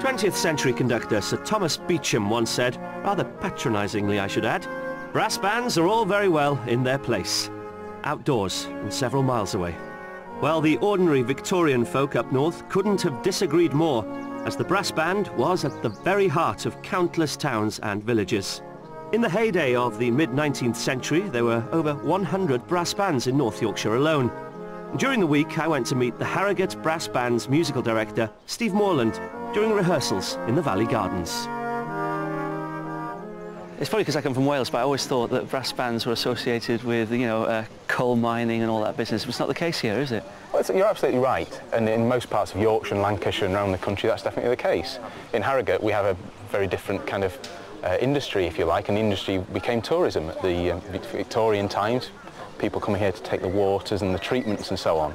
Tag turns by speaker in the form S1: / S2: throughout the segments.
S1: 20th century conductor Sir Thomas Beecham once said, rather patronisingly I should add, brass bands are all very well in their place, outdoors and several miles away. Well, the ordinary Victorian folk up north couldn't have disagreed more, as the brass band was at the very heart of countless towns and villages. In the heyday of the mid-19th century, there were over 100 brass bands in North Yorkshire alone. During the week, I went to meet the Harrogate Brass Band's musical director, Steve Morland, during rehearsals in the Valley Gardens.
S2: It's probably because I come from Wales, but I always thought that brass bands were associated with, coal mining and all that business. But it's not the case here, is it?
S3: Well, you're absolutely right. And in most parts of Yorkshire and Lancashire and around the country, that's definitely the case. In Harrogate, we have a very different kind of industry, if you like, and the industry became tourism at the Victorian times. People coming here to take the waters and the treatments and so on,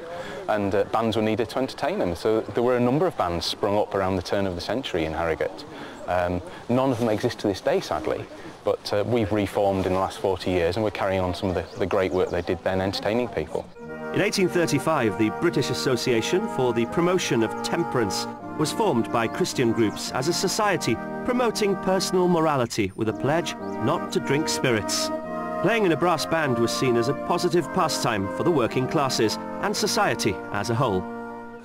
S3: and bands were needed to entertain them. So there were a number of bands sprung up around the turn of the century in Harrogate. None of them exist to this day, sadly, but we've reformed in the last 40 years and we're carrying on some of the great work they did then entertaining people.
S1: In 1835, the British Association for the Promotion of Temperance was formed by Christian groups as a society promoting personal morality with a pledge not to drink spirits. Playing in a brass band was seen as a positive pastime for the working classes and society as a whole.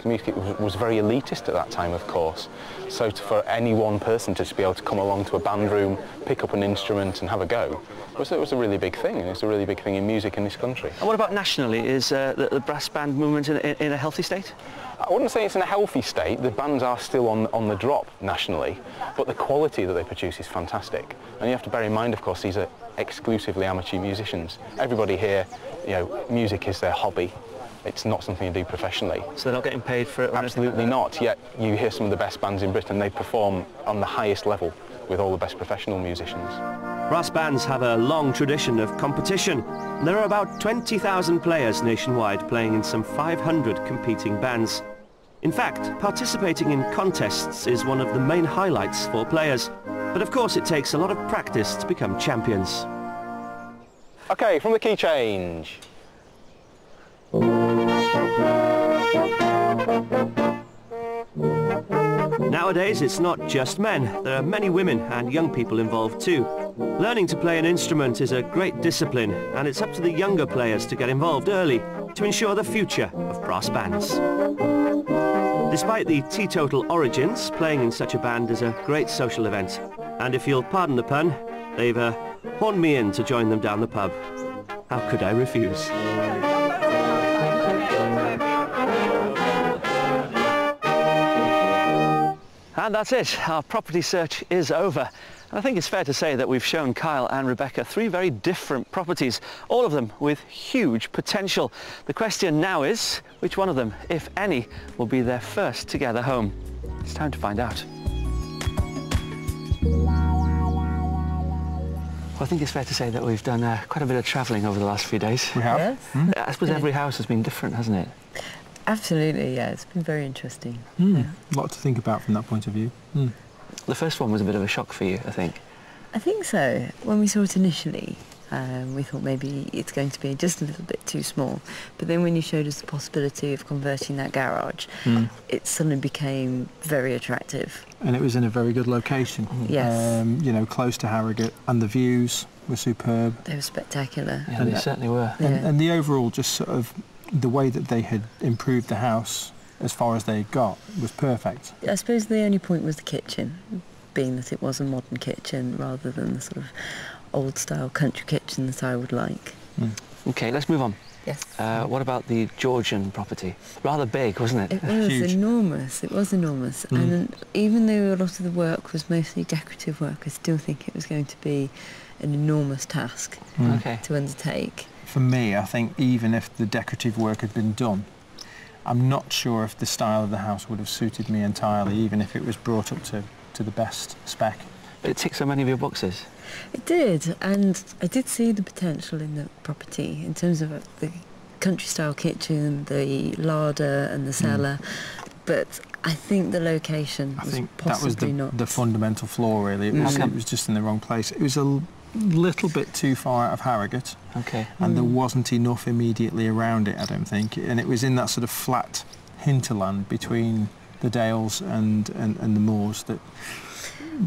S3: Music was very elitist at that time, of course, so for any one person to be able to come along to a band room, pick up an instrument and have a go, it was a really big thing, and it's a really big thing in music in this country.
S2: And what about nationally? Is the brass band movement in a healthy state?
S3: I wouldn't say it's in a healthy state. The bands are still on the drop nationally, but the quality that they produce is fantastic. And you have to bear in mind, of course, these are exclusively amateur musicians. Everybody here, music is their hobby. It's not something you do professionally.
S2: So they're not getting paid for it?
S3: Absolutely not, yet you hear some of the best bands in Britain, they perform on the highest level with all the best professional musicians.
S1: Brass bands have a long tradition of competition. There are about 20,000 players nationwide playing in some 500 competing bands. In fact, participating in contests is one of the main highlights for players. But of course it takes a lot of practice to become champions.
S3: OK, from the key change.
S1: Nowadays it's not just men, there are many women and young people involved too. Learning to play an instrument is a great discipline, and it's up to the younger players to get involved early to ensure the future of brass bands. Despite the teetotal origins, playing in such a band is a great social event, and if you'll pardon the pun, they've horned me in to join them down the pub. How could I refuse?
S2: And that's it. Our property search is over. And I think it's fair to say that we've shown Kyle and Rebecca three very different properties, all of them with huge potential. The question now is, which one of them, if any, will be their first together home? It's time to find out. Well, I think it's fair to say that we've done quite a bit of travelling over the last few days.
S4: We have.
S5: Yes.
S2: I suppose every house has been different, hasn't it?
S5: Absolutely, yeah. It's been very interesting.
S4: A lot to think about from that point of view.
S2: The first one was a bit of a shock for you, I think.
S5: I think so. When we saw it initially, we thought maybe it's going to be just a little bit too small. But then when you showed us the possibility of converting that garage, it suddenly became very attractive.
S4: And it was in a very good location.
S5: Yes.
S4: Close to Harrogate, and the views were superb.
S5: They were spectacular.
S2: Yeah, they certainly were.
S4: And the overall, just sort of, the way that they had improved the house as far as they got was perfect.
S5: I suppose the only point was the kitchen, being that it was a modern kitchen rather than the sort of old-style country kitchen that I would like.
S2: OK, let's move on.
S5: Yes.
S2: What about the Georgian property? Rather big, wasn't it?
S5: It was
S4: Huge.
S5: enormous. It was enormous. And even though a lot of the work was mostly decorative work, I still think it was going to be an enormous task to undertake.
S4: For me, I think even if the decorative work had been done, I'm not sure if the style of the house would have suited me entirely, even if it was brought up to the best spec.
S2: But it ticked so many of your boxes.
S5: It did, and I did see the potential in the property in terms of the country-style kitchen, the larder and the cellar, but I think the location was possibly not.
S4: The fundamental flaw, really. It was just in the wrong place. It was a little bit too far out of Harrogate, and there wasn't enough immediately around it, I don't think, and it was in that sort of flat hinterland between the dales and the moors that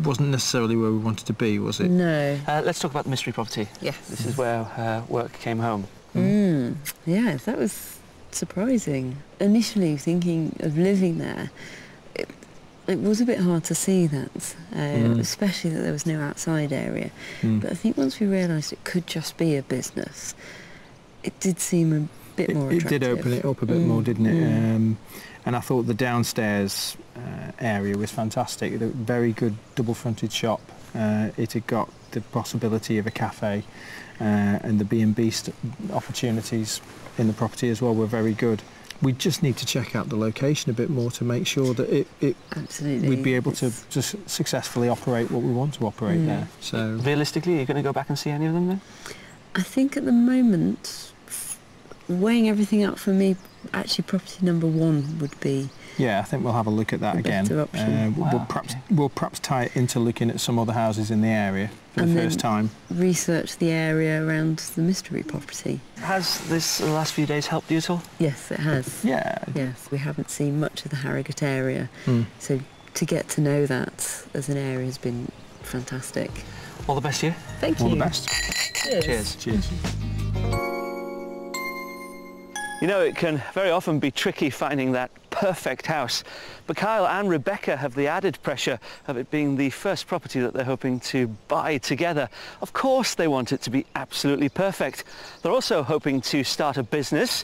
S4: wasn't necessarily where we wanted to be, was it?
S5: No.
S2: Let's talk about the mystery property.
S5: Yes.
S2: This is where work came home.
S5: Yeah, that was surprising. Initially thinking of living there, it was a bit hard to see that, especially that there was no outside area. But I think once we realised it could just be a business, it did seem a bit more attractive.
S4: It did open it up a bit more, didn't it? And I thought the downstairs area was fantastic. A very good double-fronted shop. It had got the possibility of a cafe, and the B&B opportunities in the property as well were very good. We just need to check out the location a bit more to make sure that
S5: Absolutely.
S4: we'd be able to just successfully operate what we want to operate there. So
S2: realistically, are you going to go back and see any of them then?
S5: I think at the moment, weighing everything up for me, actually property number 1 would be.
S4: Yeah, I think we'll have a look at that again.
S5: Better option.
S4: We'll perhaps tie it into looking at some other houses in the area for the first time.
S5: Research the area around the mystery property.
S2: Has this the last few days helped you at all?
S5: Yes, it has.
S4: Yeah.
S5: Yes, we haven't seen much of the Harrogate area, so to get to know that as an area has been fantastic.
S2: All the best to you.
S5: Thank you.
S4: All the best.
S5: Cheers.
S4: Cheers.
S2: You know, it can very often be tricky finding that perfect house, but Kyle and Rebecca have the added pressure of it being the first property that they're hoping to buy together. Of course they want it to be absolutely perfect. They're also hoping to start a business,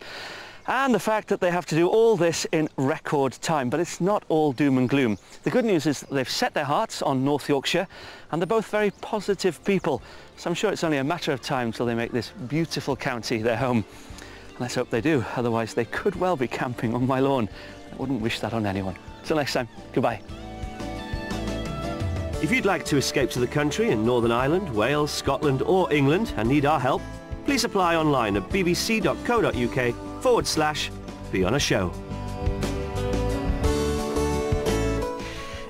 S2: and the fact that they have to do all this in record time, but it's not all doom and gloom. The good news is that they've set their hearts on North Yorkshire, and they're both very positive people, so I'm sure it's only a matter of time till they make this beautiful county their home. Let's hope they do, otherwise they could well be camping on my lawn. I wouldn't wish that on anyone. Till next time, goodbye.
S1: If you'd like to escape to the country in Northern Ireland, Wales, Scotland or England and need our help, please apply online at bbc.co.uk/be on a show.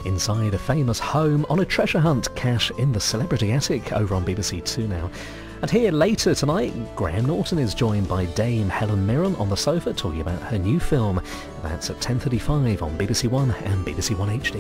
S6: Inside a famous home on a treasure hunt, cash in the celebrity attic, over on BBC Two now. And here later tonight, Graham Norton is joined by Dame Helen Mirren on the sofa talking about her new film. That's at 10:35 on BBC One and BBC One HD.